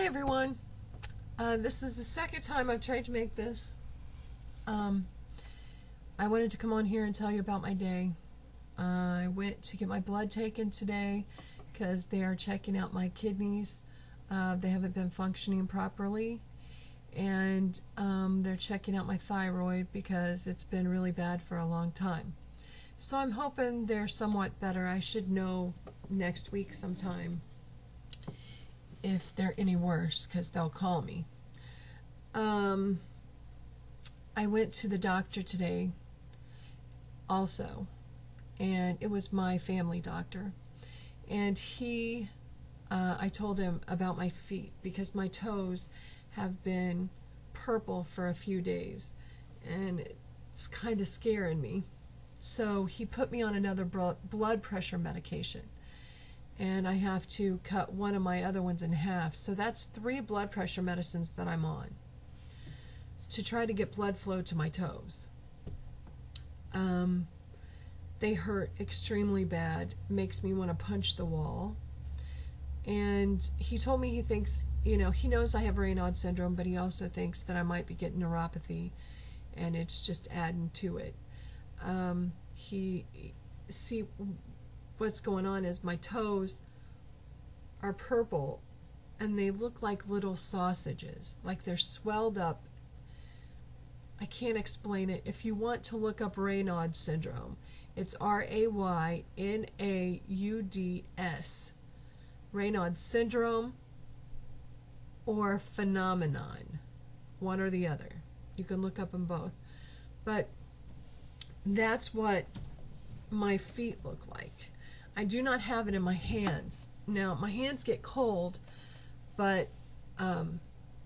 Hi everyone. This is the second time I've tried to make this. I wanted to come on here and tell you about my day. I went to get my blood taken today because they are checking out my kidneys. They haven't been functioning properly, and they're checking out my thyroid because it's been really bad for a long time. So I'm hoping they're somewhat better. I should know next week sometime if they're any worse, because they'll call me. I went to the doctor today also, and it was my family doctor, and I told him about my feet because my toes have been purple for a few days, and it's kind of scaring me. So he put me on another blood pressure medication, and I have to cut one of my other ones in half. So that's 3 blood pressure medicines that I'm on to try to get blood flow to my toes. They hurt extremely bad. Makes me want to punch the wall. And he told me he thinks, he knows I have Raynaud's syndrome, but he also thinks that I might be getting neuropathy, and it's just adding to it. What's going on is my toes are purple, and they look like little sausages, like they're swelled up. I can't explain it. If you want to look up Raynaud's syndrome, it's Raynauds, Raynaud's syndrome or phenomenon, one or the other. You can look up them both. But that's what my feet look like. I do not have it in my hands. Now, my hands get cold, but,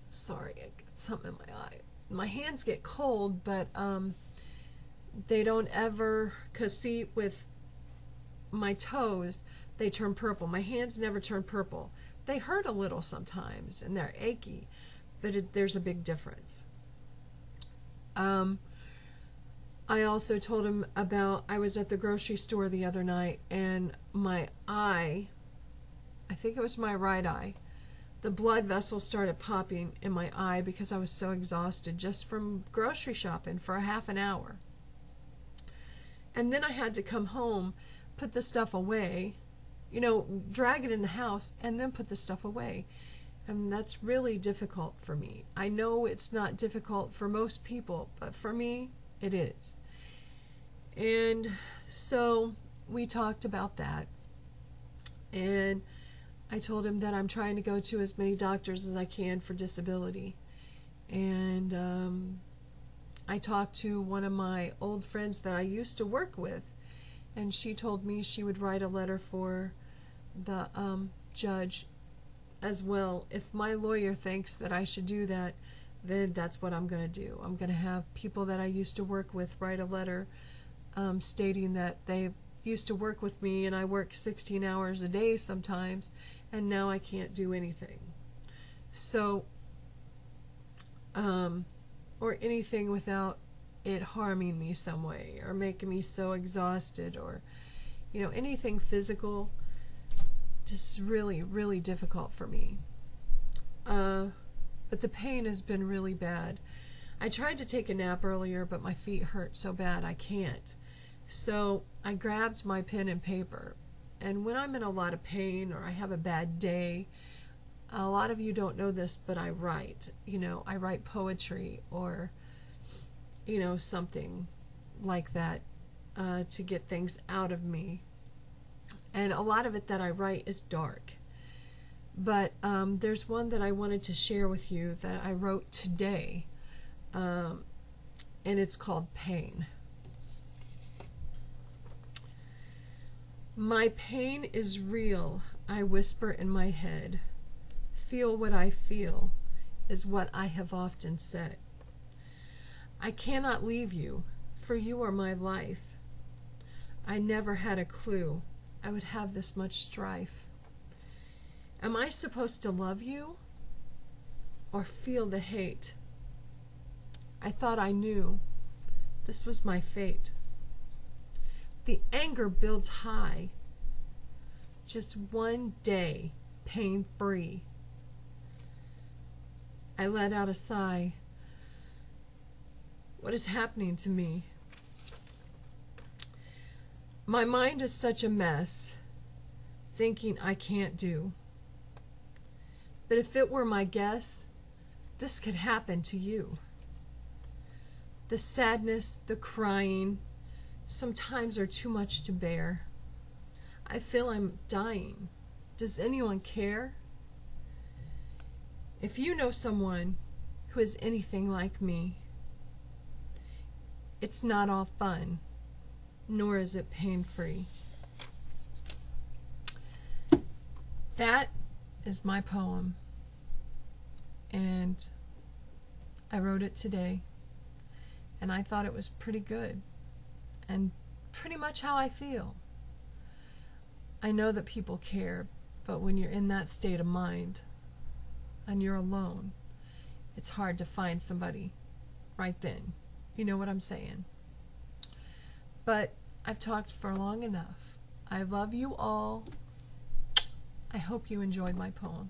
sorry, I got something in my eye. My hands get cold, but they don't ever, because see, with my toes, they turn purple. My hands never turn purple. They hurt a little sometimes, and they're achy, but there's a big difference. I also told him about, I was at the grocery store the other night, and my eye, I think it was my right eye, the blood vessel started popping in my eye because I was so exhausted just from grocery shopping for a half an hour. And then I had to come home, put the stuff away, drag it in the house, and then put the stuff away. And that's really difficult for me. I know it's not difficult for most people, but for me, it is. And so we talked about that, and I told him that I'm trying to go to as many doctors as I can for disability. And I talked to one of my old friends that I used to work with, and she told me she would write a letter for the judge as well. If my lawyer thinks that I should do that, then that's what I'm going to do. I'm going to have people that I used to work with write a letter stating that they used to work with me, and I work 16 hours a day sometimes, and now I can't do anything. So, or anything without it harming me some way, or making me so exhausted, or, anything physical, just really, really difficult for me. But the pain has been really bad. I tried to take a nap earlier, but my feet hurt so bad I can't. So I grabbed my pen and paper, and when I'm in a lot of pain or I have a bad day, a lot of you don't know this, but I write. I write poetry or, something like that to get things out of me. And a lot of it that I write is dark. But there's one that I wanted to share with you that I wrote today, and it's called Pain. My pain is real, I whisper in my head. Feel what I feel is what I have often said. I cannot leave you, for you are my life. I never had a clue I would have this much strife. Am I supposed to love you or feel the hate? I thought I knew this was my fate. The anger builds high. Just one day pain-free. I let out a sigh. What is happening to me? My mind is such a mess, thinking I can't do. But if it were my guess, this could happen to you. The sadness, the crying, sometimes are too much to bear. I feel I'm dying. Does anyone care? If you know someone who is anything like me, it's not all fun, nor is it pain-free. That is my poem, and I wrote it today, and I thought it was pretty good, and pretty much how I feel. I know that people care, but when you're in that state of mind, and you're alone, it's hard to find somebody right then. You know what I'm saying? But I've talked for long enough. I love you all. I hope you enjoyed my poem.